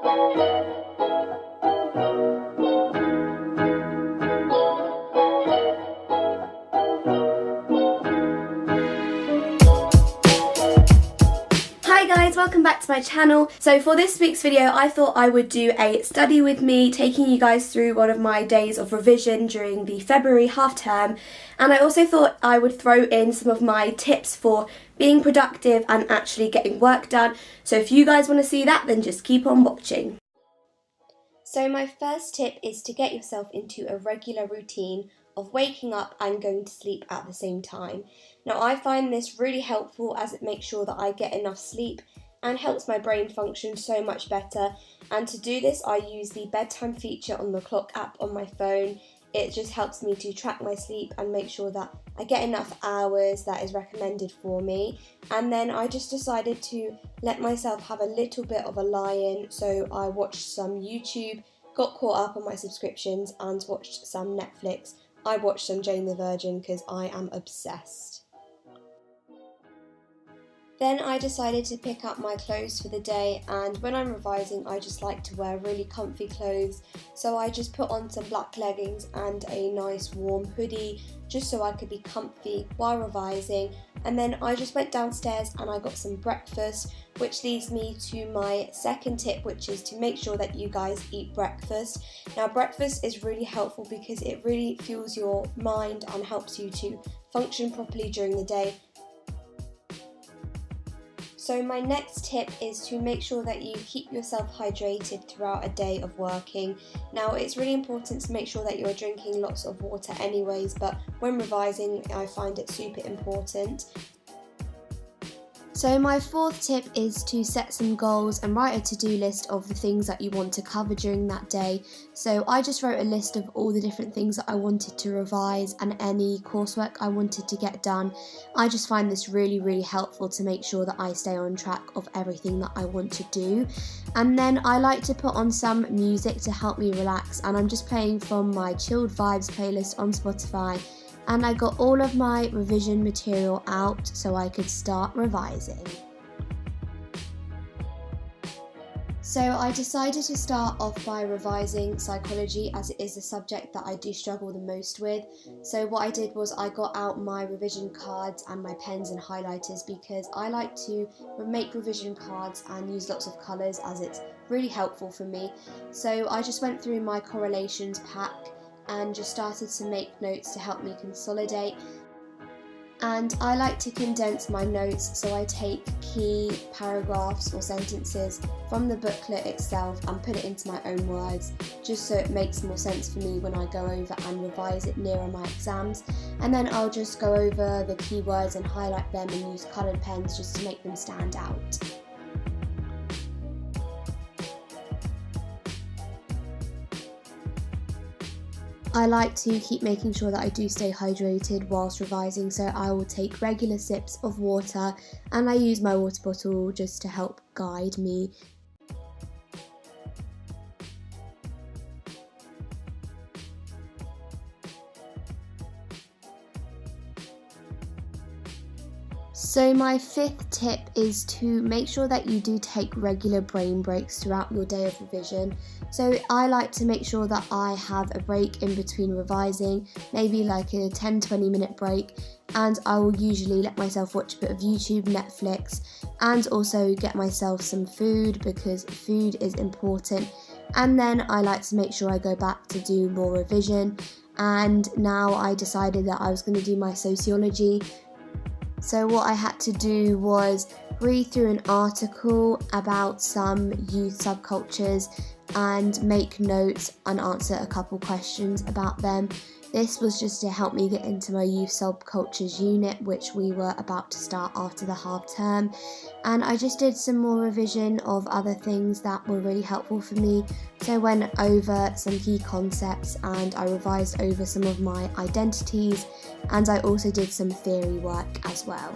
Hi guys, welcome back to my channel. So for this week's video I thought I would do a study with me, taking you guys through one of my days of revision during the February half term, and I also thought I would throw in some of my tips for being productive and actually getting work done. So if you guys want to see that, then just keep on watching. So my first tip is to get yourself into a regular routine of waking up and going to sleep at the same time. Now I find this really helpful as it makes sure that I get enough sleep and helps my brain function so much better. And to do this I use the bedtime feature on the clock app on my phone. It just helps me to track my sleep and make sure that I get enough hours that is recommended for me. And then I just decided to let myself have a little bit of a lie-in, so I watched some YouTube, got caught up on my subscriptions and watched some Netflix. I watched some Jane the Virgin because I am obsessed. Then I decided to pick up my clothes for the day, and when I'm revising I just like to wear really comfy clothes, so I just put on some black leggings and a nice warm hoodie just so I could be comfy while revising. And then I just went downstairs and I got some breakfast, which leads me to my second tip, which is to make sure that you guys eat breakfast. Now breakfast is really helpful because it really fuels your mind and helps you to function properly during the day. So my next tip is to make sure that you keep yourself hydrated throughout a day of working. Now it's really important to make sure that you're drinking lots of water anyways, but when revising I find it super important. So my fourth tip is to set some goals and write a to-do list of the things that you want to cover during that day. So I just wrote a list of all the different things that I wanted to revise and any coursework I wanted to get done. I just find this really helpful to make sure that I stay on track of everything that I want to do. And then I like to put on some music to help me relax, and I'm just playing from my Chilled Vibes playlist on Spotify. And I got all of my revision material out so I could start revising. So I decided to start off by revising psychology, as it is a subject that I do struggle the most with. So what I did was I got out my revision cards and my pens and highlighters, because I like to make revision cards and use lots of colours as it's really helpful for me. So I just went through my correlations pack and just started to make notes to help me consolidate. And I like to condense my notes, so I take key paragraphs or sentences from the booklet itself and put it into my own words, just so it makes more sense for me when I go over and revise it nearer my exams. And then I'll just go over the keywords and highlight them and use coloured pens just to make them stand out. I like to keep making sure that I do stay hydrated whilst revising, so I will take regular sips of water, and I use my water bottle just to help guide me. So my fifth tip is to make sure that you do take regular brain breaks throughout your day of revision. So I like to make sure that I have a break in between revising, maybe like a 10-20 minute break, and I will usually let myself watch a bit of YouTube, Netflix, and also get myself some food, because food is important. And then I like to make sure I go back to do more revision, and now I decided that I was going to do my sociology. So what I had to do was read through an article about some youth subcultures and make notes and answer a couple questions about them. This was just to help me get into my youth subcultures unit, which we were about to start after the half term. And I just did some more revision of other things that were really helpful for me. So I went over some key concepts and I revised over some of my identities, and I also did some theory work as well.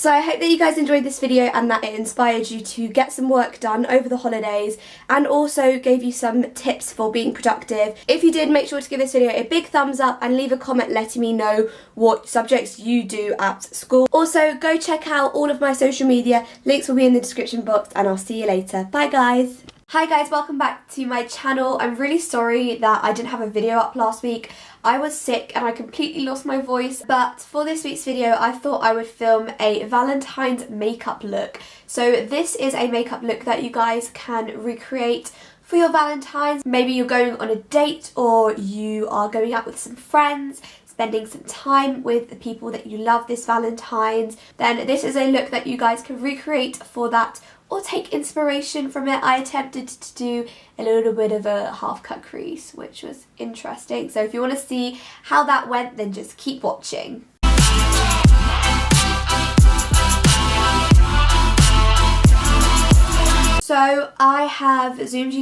So I hope that you guys enjoyed this video and that it inspired you to get some work done over the holidays and also gave you some tips for being productive. If you did, make sure to give this video a big thumbs up and leave a comment letting me know what subjects you do at school. Also, go check out all of my social media. Links will be in the description box and I'll see you later. Bye guys! Hi guys, welcome back to my channel. I'm really sorry that I didn't have a video up last week. I was sick and I completely lost my voice, but for this week's video I thought I would film a Valentine's makeup look. So this is a makeup look that you guys can recreate for your Valentine's. Maybe you're going on a date or you are going out with some friends, spending some time with the people that you love this Valentine's. Then this is a look that you guys can recreate for that or take inspiration from it. I attempted to do a little bit of a half cut crease, which was interesting. So if you want to see how that went, then just keep watching. So I have zoomed you